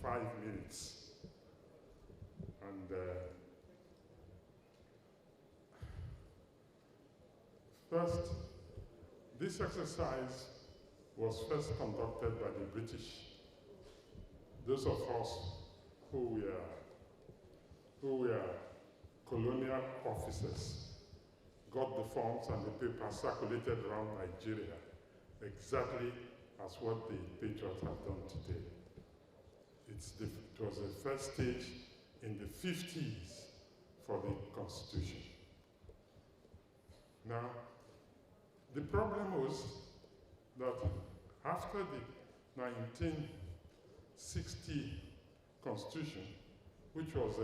5 minutes. And first, this exercise was first conducted by the British. Those of us who were colonial officers got the forms and the papers circulated around Nigeria, exactly as what the Patriots have done today. It was the first stage in the 50s for the Constitution. Now, the problem was that after the 1960 Constitution, which was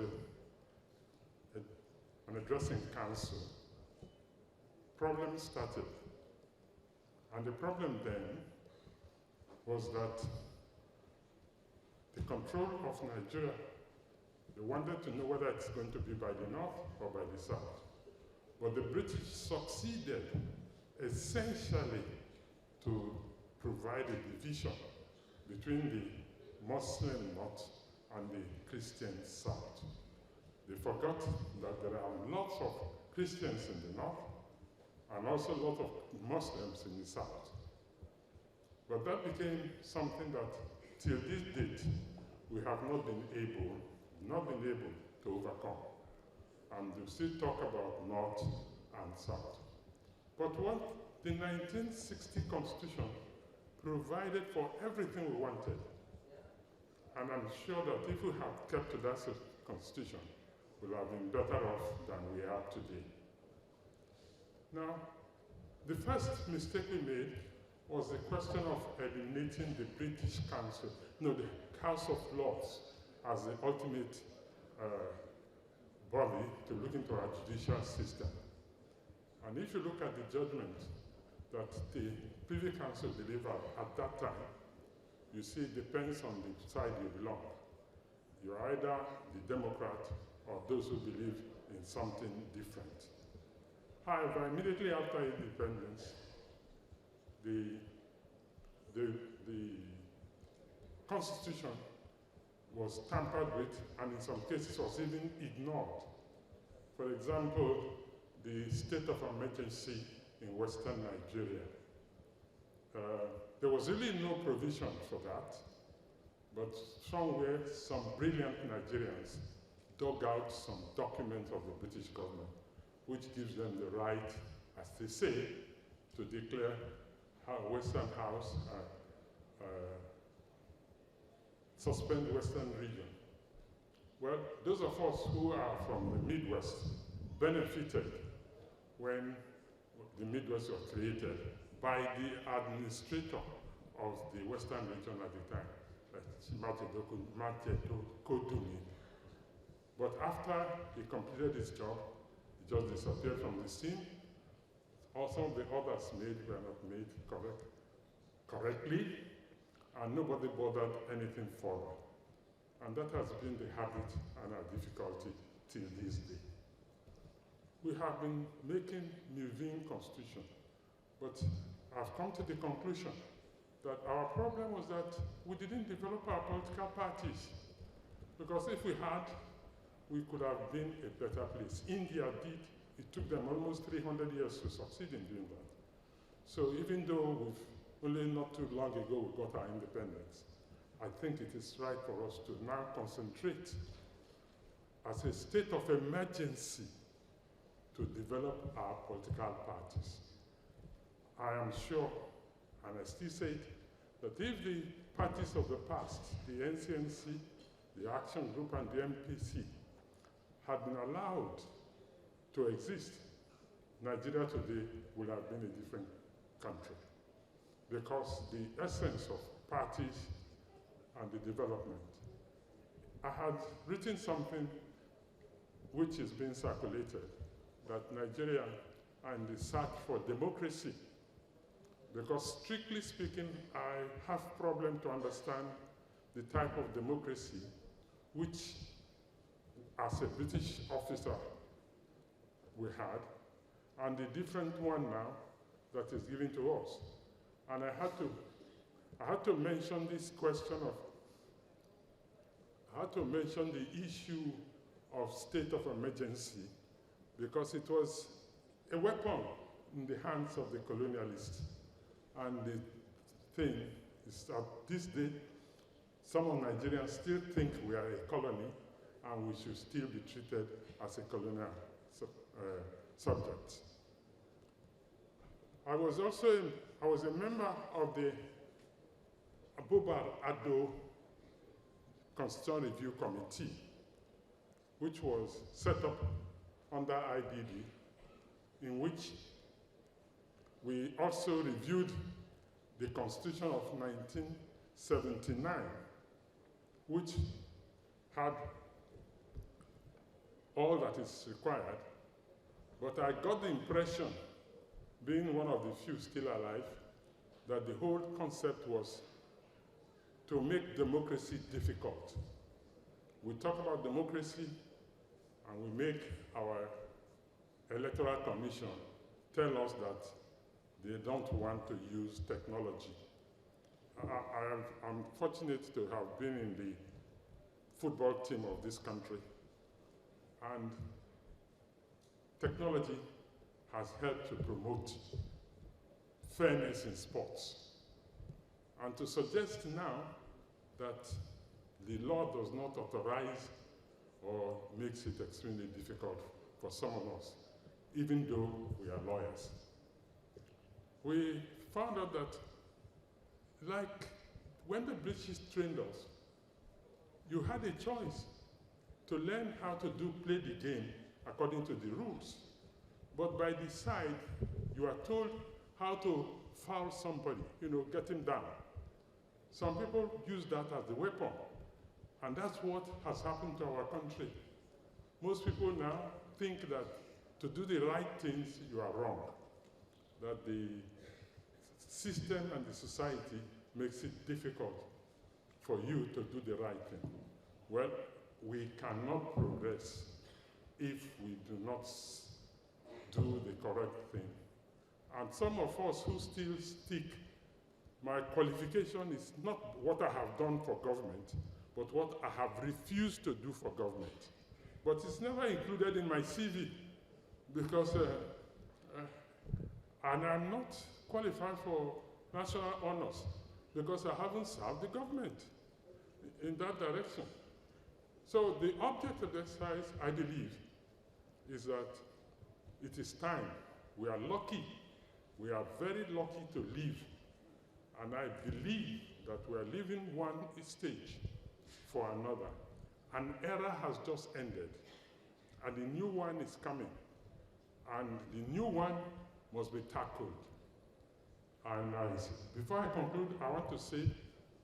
an addressing council, problems started. And the problem then was that the control of Nigeria, they wanted to know whether it's going to be by the north or by the south. But the British succeeded essentially to provide a division between the Muslim north and the Christian south. They forgot that there are lots of Christians in the north and also a lot of Muslims in the south. But that became something that, till this date, we have not been able to overcome. And we still talk about north and south. But what the 1960 Constitution provided for everything we wanted. And I'm sure that if we had kept to that Constitution, we would have been better off than we are today. Now, the first mistake we made was the question of eliminating the British Council, no, the House of Lords as the ultimate body to look into our judicial system. And if you look at the judgment that the Privy Council delivered at that time, you see it depends on the side you belong. You're either the Democrat or those who believe in something different. However, immediately after independence, the Constitution was tampered with, and in some cases was even ignored. For example, the state of emergency in Western Nigeria. There was really no provision for that, but somewhere some brilliant Nigerians dug out some document of the British government, which gives them the right, as they say, to declare Western House, suspend Western region. Well, those of us who are from the Midwest benefited when the Midwest was created by the administrator of the Western region at the time, Kodumi. But after he completed his job, he just disappeared from the scene. Also, the orders made were not made correctly, and nobody bothered anything further. And that has been the habit and our difficulty till this day. We have been making moving constitution, but I've come to the conclusion that our problem was that we didn't develop our political parties. Because if we had, we could have been a better place. India did. It took them almost 300 years to succeed in doing that. So even though we've only not too long ago we got our independence, I think it is right for us to now concentrate as a state of emergency to develop our political parties. I am sure, and I still say it, that if the parties of the past, the NCNC, the Action Group, and the MPC, had been allowed to exist, Nigeria today would have been a different country. Because the essence of parties and the development. I had written something which is being circulated, that Nigeria are in the search for democracy. Because strictly speaking, I have problem to understand the type of democracy which, as a British officer, we had, and the different one now that is given to us. And I had to mention this question of had to mention the issue of state of emergency because it was a weapon in the hands of the colonialists. And the thing is that this day, some of Nigerians still think we are a colony and we should still be treated as a colonial subject. I was a member of the Abuja Ado Constitutional Review Committee, which was set up under IDB, in which we also reviewed the Constitution of 1979, which had all that is required, but I got the impression, being one of the few still alive, that the whole concept was to make democracy difficult. We talk about democracy and we make our electoral commission tell us that they don't want to use technology. I'm fortunate to have been in the football team of this country, and technology has helped to promote fairness in sports. And to suggest now that the law does not authorize or makes it extremely difficult for some of us, even though we are lawyers. We found out that, like when the British trained us, you had a choice to learn how to play the game according to the rules. But by the side, you are told how to foul somebody, get him down. Some people use that as the weapon, and that's what has happened to our country. Most people now think that to do the right things, you are wrong, that the system and the society makes it difficult for you to do the right thing. Well, we cannot progress if we do not do the correct thing. And some of us who still stick, my qualification is not what I have done for government, but what I have refused to do for government. But it's never included in my CV because, and I'm not qualified for national honors because I haven't served the government in that direction. So the object of the exercise, I believe, is that it is time. We are lucky. We are very lucky to live. And I believe that we are leaving one stage for another. An era has just ended, and a new one is coming. And the new one must be tackled. And before I conclude, I want to say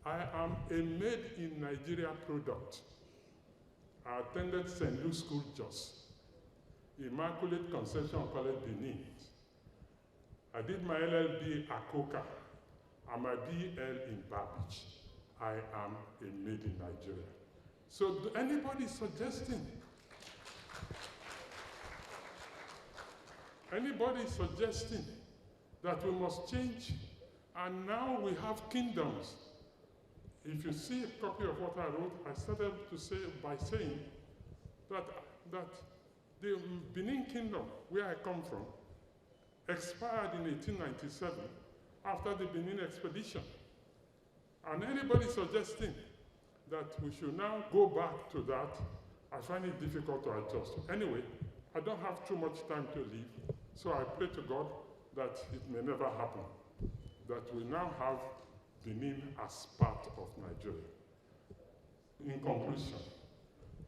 I am a made-in-Nigeria product. I attended St. Louis School, Jos, Immaculate Conception College, Benin. I did my LLB at Coca and my BL in Babbage. I am a made in Nigeria. So anybody suggesting that we must change, and now we have kingdoms. If you see a copy of what I wrote, I started to say by saying that the Benin Kingdom, where I come from, expired in 1897 after the Benin expedition. And anybody suggesting that we should now go back to that, I find it difficult to adjust. Anyway, I don't have too much time to live, so I pray to God that it may never happen, that we now have Benin as part of Nigeria. In conclusion,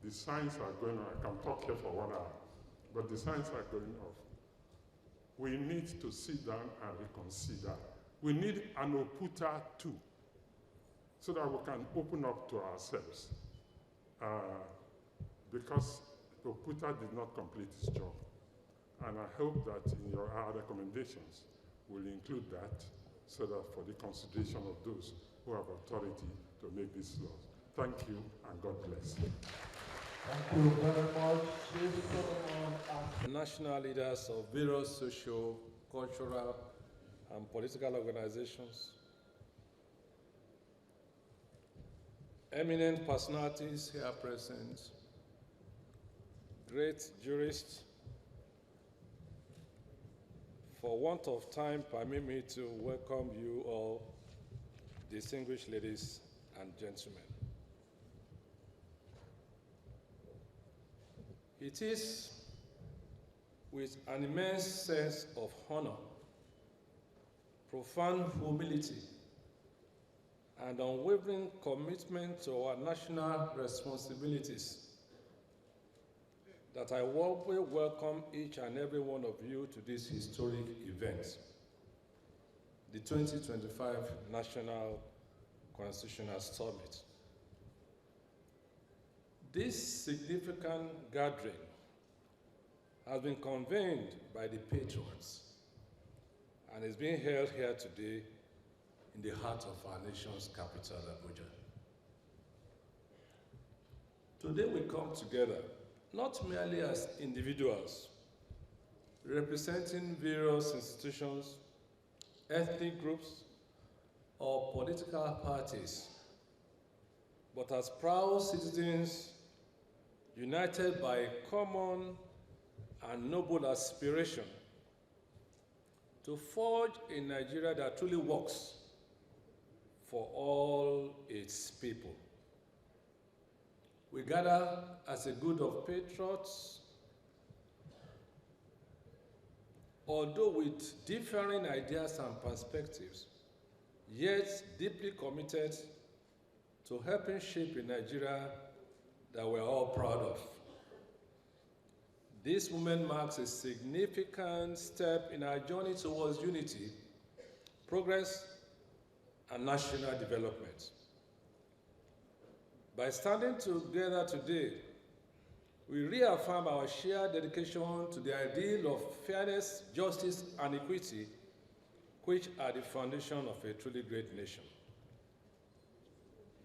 the signs are going on. I can talk here for 1 hour, but the signs are going off. We need to sit down and reconsider. We need an Oputa too, so that we can open up to ourselves. Because Oputa did not complete its job. And I hope that in your recommendations will include that, so that for the consideration of those who have authority to make these laws. Thank you, and God bless. Thank you very much, Chief Solomon. National leaders of various social, cultural, and political organizations, eminent personalities here present, great jurists. For want of time, permit me to welcome you all, distinguished ladies and gentlemen. It is with an immense sense of honor, profound humility, and unwavering commitment to our national responsibilities that I warmly welcome each and every one of you to this historic event, the 2025 National Constitutional Summit. This significant gathering has been convened by the patrons and is being held here today in the heart of our nation's capital, Abuja. Today we come together not merely as individuals representing various institutions, ethnic groups, or political parties, but as proud citizens united by a common and noble aspiration to forge a Nigeria that truly works for all its people. We gather as a group of patriots, although with differing ideas and perspectives, yet deeply committed to helping shape a Nigeria that we're all proud of. This moment marks a significant step in our journey towards unity, progress, and national development. By standing together today, we reaffirm our shared dedication to the ideal of fairness, justice, and equity, which are the foundation of a truly great nation.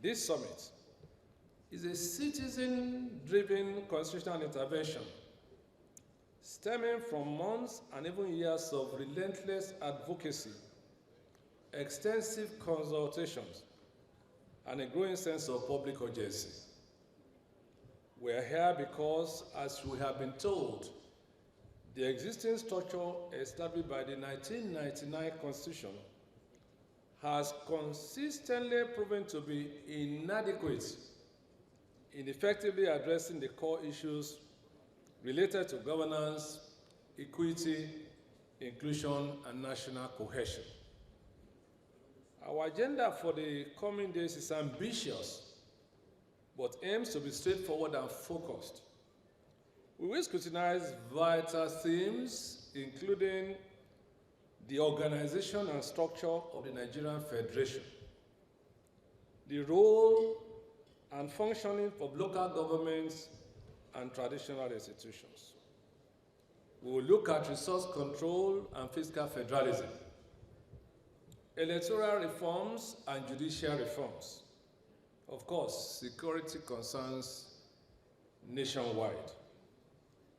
This summit is a citizen-driven constitutional intervention stemming from months and even years of relentless advocacy, extensive consultations, and a growing sense of public urgency. We are here because, as we have been told, the existing structure established by the 1999 Constitution has consistently proven to be inadequate in effectively addressing the core issues related to governance, equity, inclusion, and national cohesion. Our agenda for the coming days is ambitious, but aims to be straightforward and focused. We will scrutinize vital themes, including the organization and structure of the Nigerian Federation, the role and functioning of local governments and traditional institutions. We will look at resource control and fiscal federalism, electoral reforms and judicial reforms, of course, security concerns nationwide,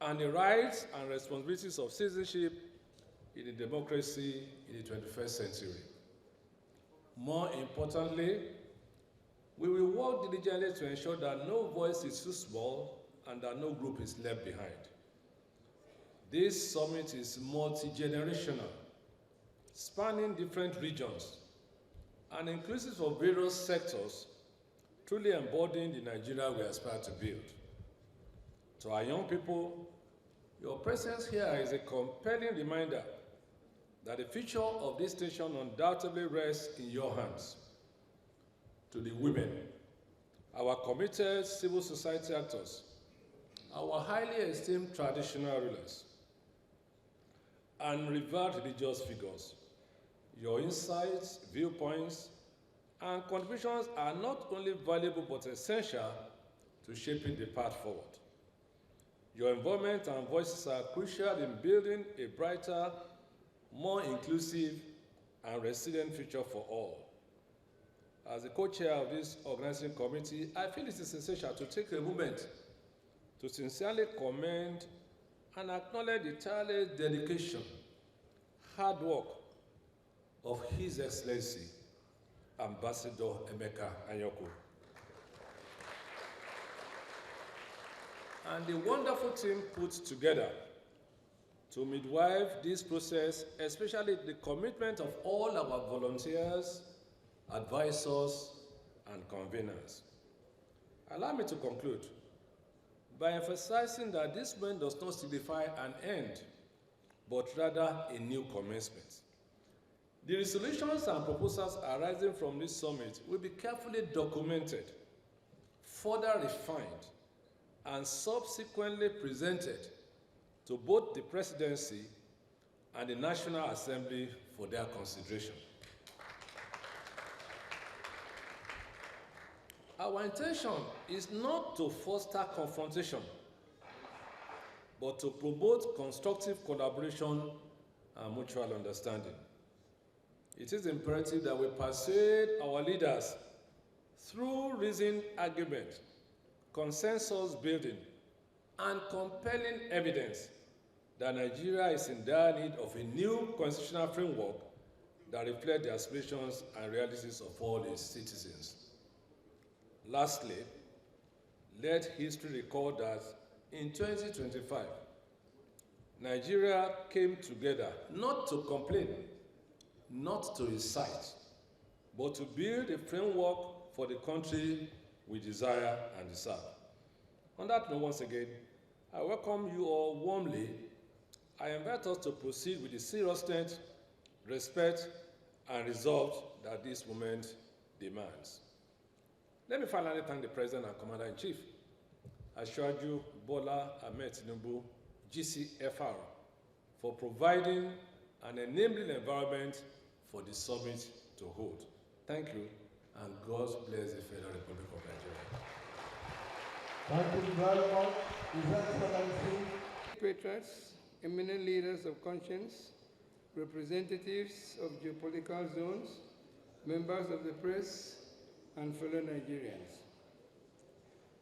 and the rights and responsibilities of citizenship in a democracy in the 21st century. More importantly, we will work diligently to ensure that no voice is too small and that no group is left behind. This summit is multi-generational, spanning different regions and inclusive of various sectors, truly embodying the Nigeria we aspire to build. To our young people, your presence here is a compelling reminder that the future of this nation undoubtedly rests in your hands. To the women, our committed civil society actors, our highly esteemed traditional rulers, and revered religious figures, your insights, viewpoints, and contributions are not only valuable but essential to shaping the path forward. Your involvement and voices are crucial in building a brighter, more inclusive, and resilient future for all. As the co-chair of this organizing committee, I feel it is essential to take a moment to sincerely commend and acknowledge the tireless dedication, hard work of His Excellency, Ambassador Emeka Anyoko. and the wonderful team put together to midwife this process, especially the commitment of all our volunteers, advisors, and conveners. Allow me to conclude by emphasizing that this movement does not signify an end, but rather a new commencement. The resolutions and proposals arising from this summit will be carefully documented, further refined, and subsequently presented to both the Presidency and the National Assembly for their consideration. Our intention is not to foster confrontation, but to promote constructive collaboration and mutual understanding. It is imperative that we persuade our leaders through reasoned argument, consensus building, and compelling evidence that Nigeria is in dire need of a new constitutional framework that reflects the aspirations and realities of all its citizens. Lastly, let history record that in 2025, Nigeria came together not to complain, not to incite, but to build a framework for the country we desire and deserve. On that note, once again, I welcome you all warmly. I invite us to proceed with the seriousness, respect, and resolve that this moment demands. Let me finally thank the President and Commander-in-Chief, Asiwaju Bola Ahmed Tinubu, GCFR, for providing an enabling environment for the summit to hold. Thank you, and God bless the Federal Republic of Nigeria. Thank you very much, His Excellency. Patriots, eminent leaders of conscience, representatives of geopolitical zones, members of the press, and fellow Nigerians.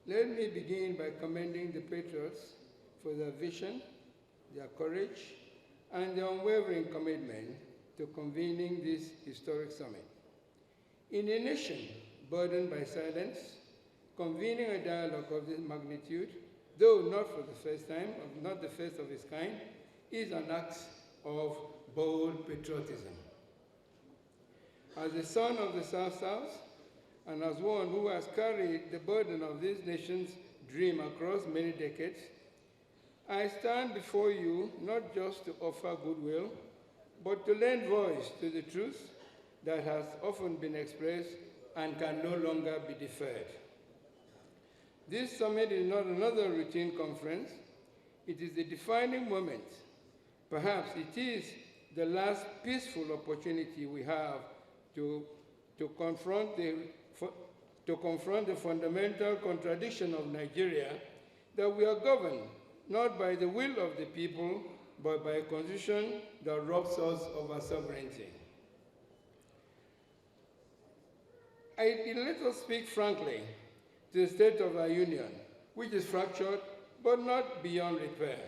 Let me begin by commending the patriots for their vision, their courage, and their unwavering commitment to convening this historic summit. In a nation burdened by silence, convening a dialogue of this magnitude, though not for the first time, not the first of its kind, is an act of bold patriotism. As a son of the South-South, and as one who has carried the burden of this nation's dream across many decades, I stand before you not just to offer goodwill, but to lend voice to the truth that has often been expressed and can no longer be deferred. This summit is not another routine conference. It is a defining moment. Perhaps it is the last peaceful opportunity we have to confront the fundamental contradiction of Nigeria, that we are governed not by the will of the people, but by a constitution that robs us of our sovereignty. Let us speak frankly to the state of our union, which is fractured, but not beyond repair.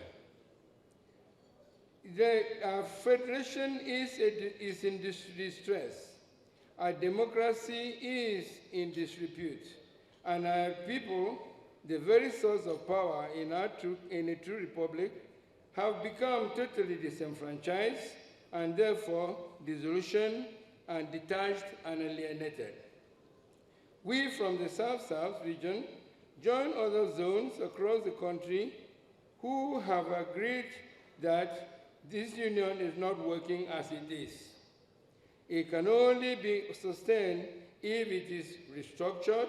Our federation is in distress. Our democracy is in disrepute, and our people, the very source of power in a true republic, have become totally disenfranchised and therefore disillusioned and detached and alienated. We from the South-South region join other zones across the country who have agreed that this union is not working as it is. It can only be sustained if it is restructured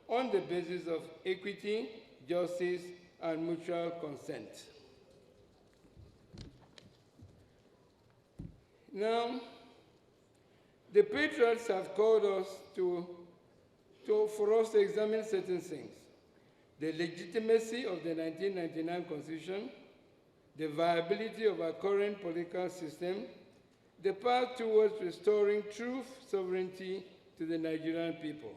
on the basis of equity, justice, and mutual consent. Now, the patriots have called us for us to examine certain things: the legitimacy of the 1999 Constitution, the viability of our current political system, the path towards restoring true sovereignty to the Nigerian people.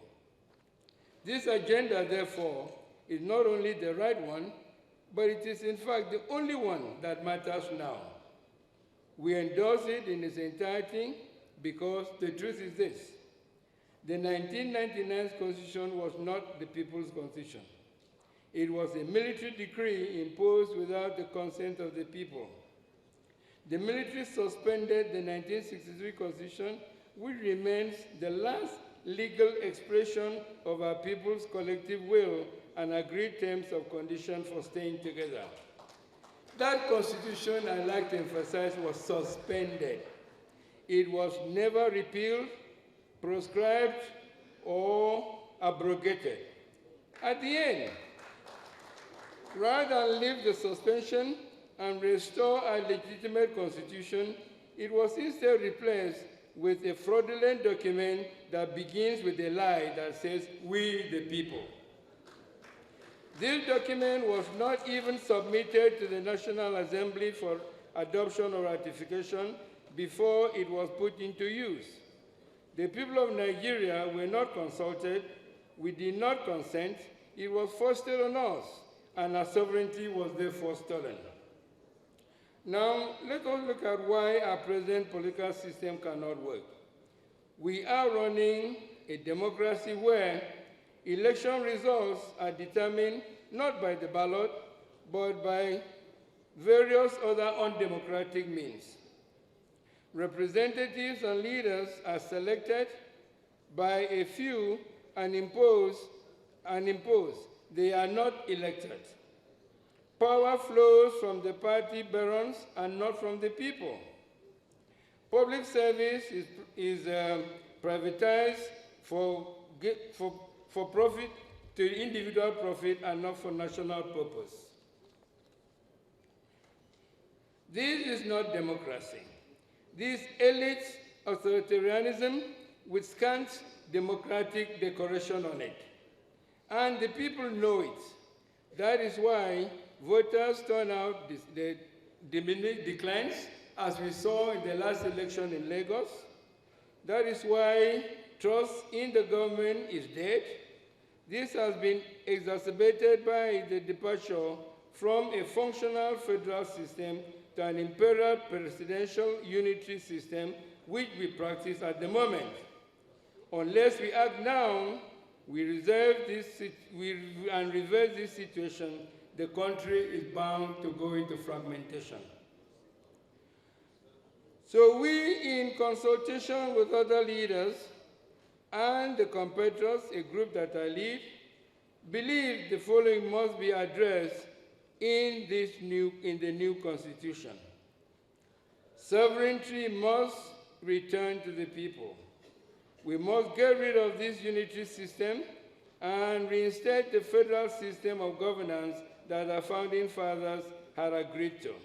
This agenda, therefore, is not only the right one, but it is in fact the only one that matters now. We endorse it in its entirety because the truth is this: the 1999 Constitution was not the people's constitution. It was a military decree imposed without the consent of the people. The military suspended the 1963 Constitution, which remains the last legal expression of our people's collective will and agreed terms of condition for staying together. That Constitution, I'd like to emphasize, was suspended. It was never repealed, proscribed, or abrogated. At the end, rather than lift the suspension and restore a legitimate constitution, it was instead replaced with a fraudulent document that begins with a lie that says, "We the people." This document was not even submitted to the National Assembly for adoption or ratification before it was put into use. The people of Nigeria were not consulted, we did not consent, it was foisted on us, and our sovereignty was therefore stolen. Now, let us look at why our present political system cannot work. We are running a democracy where election results are determined not by the ballot, but by various other undemocratic means. Representatives and leaders are selected by a few and imposed. They are not elected. Power flows from the party barons and not from the people. Public service is privatized for profit, to individual profit and not for national purpose. This is not democracy. This elite authoritarianism with scant democratic decoration on it. And the people know it. That is why voters turnout declines, as we saw in the last election in Lagos. That is why trust in the government is dead. This has been exacerbated by the departure from a functional federal system to an imperial presidential unitary system, which we practice at the moment. Unless we act now, and reverse this situation, the country is bound to go into fragmentation. So we, in consultation with other leaders and the compatriots, a group that I lead, believe the following must be addressed in the new constitution. Sovereignty must return to the people. We must get rid of this unitary system and reinstate the federal system of governance that our founding fathers had agreed to.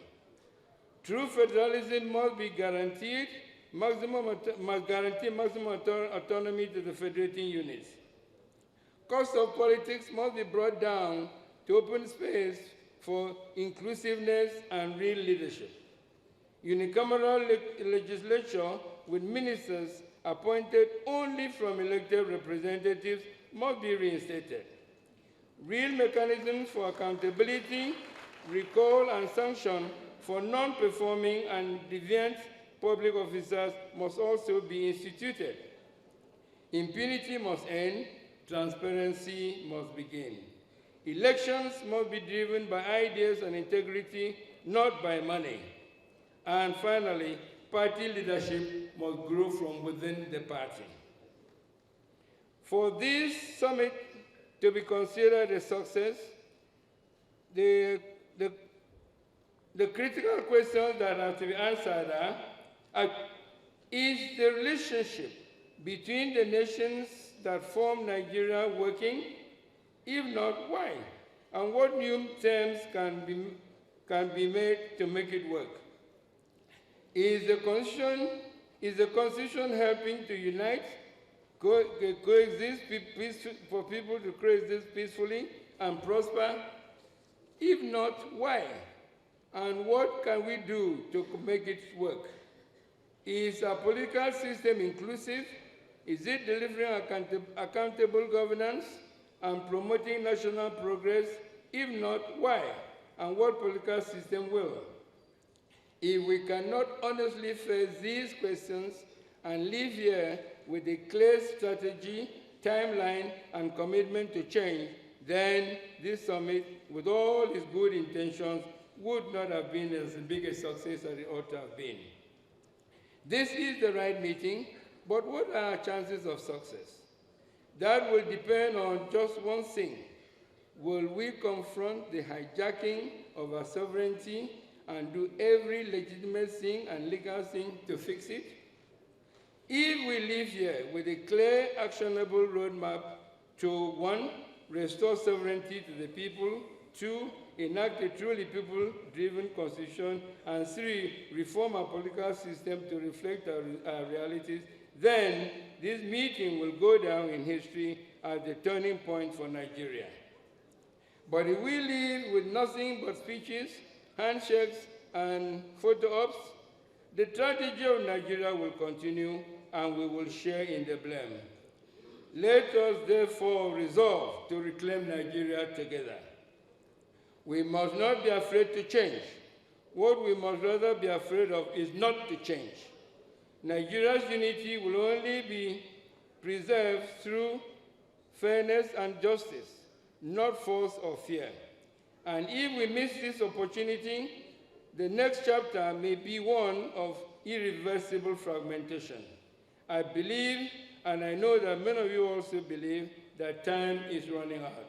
True federalism must guarantee maximum autonomy to the federating units. Cost of politics must be brought down to open space for inclusiveness and real leadership. Unicameral legislature with ministers appointed only from elected representatives must be reinstated. Real mechanisms for accountability, recall, and sanction for non-performing and deviant public officers must also be instituted. Impunity must end, transparency must begin. Elections must be driven by ideas and integrity, not by money. And finally, party leadership must grow from within the party. For this summit to be considered a success, the critical questions that have to be answered are, is the relationship between the nations that form Nigeria working? If not, why? And what new terms can be made to make it work? Is the Constitution helping to unite, coexist for people to coexist peacefully and prosper? If not, why? And what can we do to make it work? Is our political system inclusive? Is it delivering accountable governance and promoting national progress? If not, why? And what political system will? If we cannot honestly face these questions and live here with a clear strategy, timeline, and commitment to change, then this summit, with all its good intentions, would not have been as big a success as it ought to have been. This is the right meeting, but what are our chances of success? That will depend on just one thing. Will we confront the hijacking of our sovereignty and do every legitimate thing and legal thing to fix it? If we live here with a clear, actionable roadmap to 1, restore sovereignty to the people, 2, enact a truly people-driven constitution, and 3, reform our political system to reflect our realities, then this meeting will go down in history as the turning point for Nigeria. But if we leave with nothing but speeches, handshakes, and photo ops, the tragedy of Nigeria will continue and we will share in the blame. Let us therefore resolve to reclaim Nigeria together. We must not be afraid to change. What we must rather be afraid of is not to change. Nigeria's unity will only be preserved through fairness and justice, not force or fear. And if we miss this opportunity, the next chapter may be one of irreversible fragmentation. I believe, and I know that many of you also believe, that time is running out.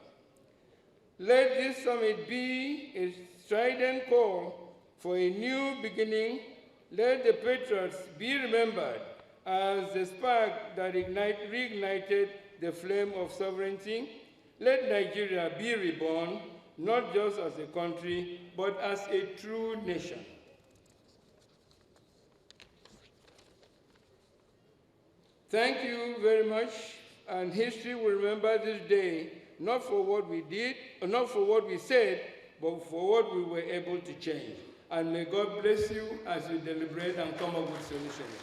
Let this summit be a strident call for a new beginning. Let the patriots be remembered as the spark that reignited the flame of sovereignty. Let Nigeria be reborn, not just as a country, but as a true nation. Thank you very much, and history will remember this day, not for what we did, or not for what we said, but for what we were able to change. And may God bless you as you deliberate and come up with solutions.